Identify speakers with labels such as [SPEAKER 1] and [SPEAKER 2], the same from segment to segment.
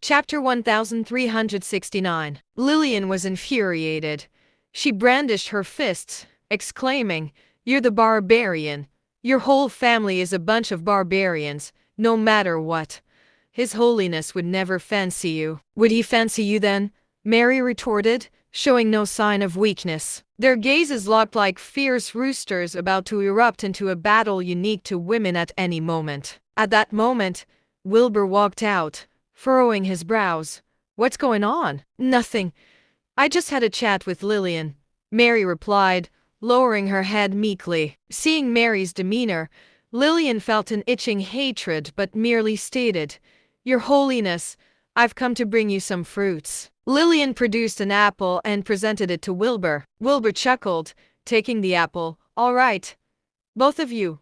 [SPEAKER 1] Chapter 1369. Lillian was infuriated. She brandished her fists, exclaiming, "You're the barbarian. Your whole family is a bunch of barbarians, no matter what. His Holiness would never fancy you." "Would he fancy you then?" Mary retorted, showing no sign of weakness. Their gazes locked like fierce roosters about to erupt into a battle unique to women at any moment. At that moment, Wilbur walked out, furrowing his brows. "What's going on?" "Nothing. I just had a chat with Lillian," Mary replied, lowering her head meekly. Seeing Mary's demeanor, Lillian felt an itching hatred but merely stated, "Your Holiness, I've come to bring you some fruits." Lillian produced an apple and presented it to Wilbur. Wilbur chuckled, taking the apple. "All right. Both of you,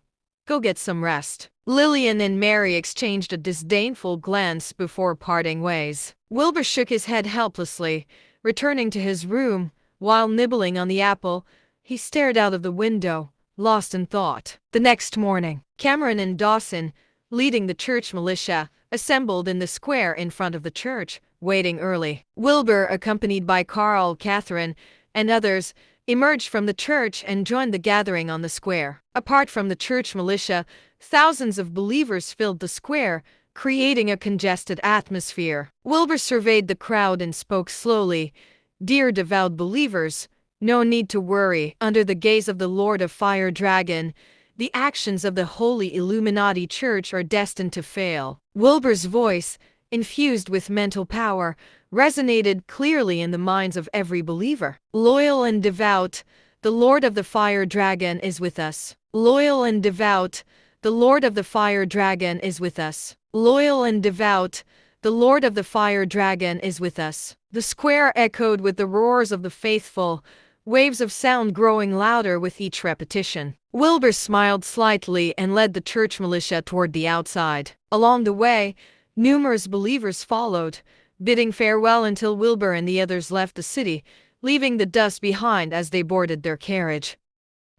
[SPEAKER 1] go get some rest." Lillian and Mary exchanged a disdainful glance before parting ways. Wilbur shook his head helplessly, returning to his room. While nibbling on the apple, he stared out of the window, lost in thought. The next morning, Cameron and Dawson, leading the church militia, assembled in the square in front of the church, waiting early. Wilbur, accompanied by Carl, Catherine, and others, emerged from the church and joined the gathering on the square. Apart from the church militia, thousands of believers filled the square, creating a congested atmosphere. Wilbur surveyed the crowd and spoke slowly. "Dear devout believers, no need to worry. Under the gaze of the Lord of Fire Dragon, the actions of the Holy Illuminati Church are destined to fail." Wilbur's voice, infused with mental power, resonated clearly in the minds of every believer. "Loyal and devout, the Lord of the Fire Dragon is with us. Loyal and devout, the Lord of the Fire Dragon is with us. Loyal and devout, the Lord of the Fire Dragon is with us." The square echoed with the roars of the faithful, waves of sound growing louder with each repetition. Wilbur smiled slightly and led the church militia toward the outside. Along the way, numerous believers followed, bidding farewell until Wilbur and the others left the city, leaving the dust behind as they boarded their carriage.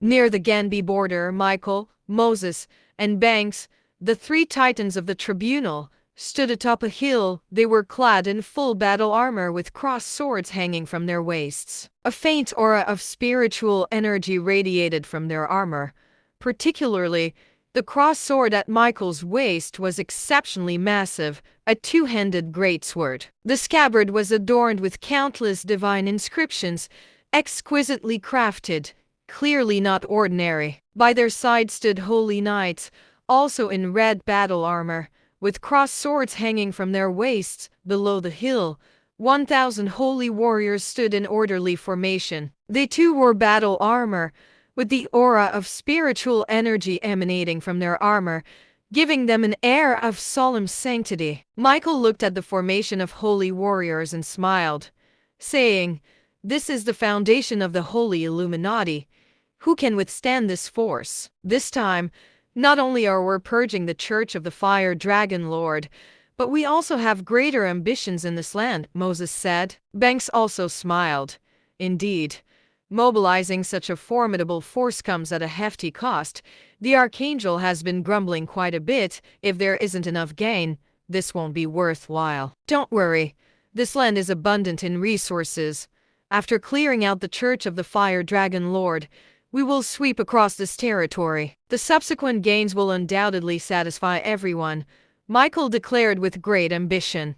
[SPEAKER 1] Near the Ganby border, Michael, Moses, and Banks, the three titans of the tribunal, stood atop a hill. They were clad in full battle armor with crossed swords hanging from their waists. A faint aura of spiritual energy radiated from their armor. Particularly, the crossed sword at Michael's waist was exceptionally massive, a two-handed greatsword. The scabbard was adorned with countless divine inscriptions, exquisitely crafted, clearly not ordinary. By their side stood holy knights, also in red battle armor, with crossed swords hanging from their waists. Below the hill, 1,000 holy warriors stood in orderly formation. They too wore battle armor, with the aura of spiritual energy emanating from their armor, giving them an air of solemn sanctity. Michael looked at the formation of holy warriors and smiled, saying, "This is the foundation of the Holy Illuminati. Who can withstand this force? This time, not only are we purging the Church of the Fire Dragon Lord, but we also have greater ambitions in this land," Moses said. Banks also smiled. "Indeed, mobilizing such a formidable force comes at a hefty cost. The Archangel has been grumbling quite a bit. If there isn't enough gain, this won't be worthwhile." "Don't worry. This land is abundant in resources. After clearing out the Church of the Fire Dragon Lord, we will sweep across this territory. The subsequent gains will undoubtedly satisfy everyone," Michael declared with great ambition.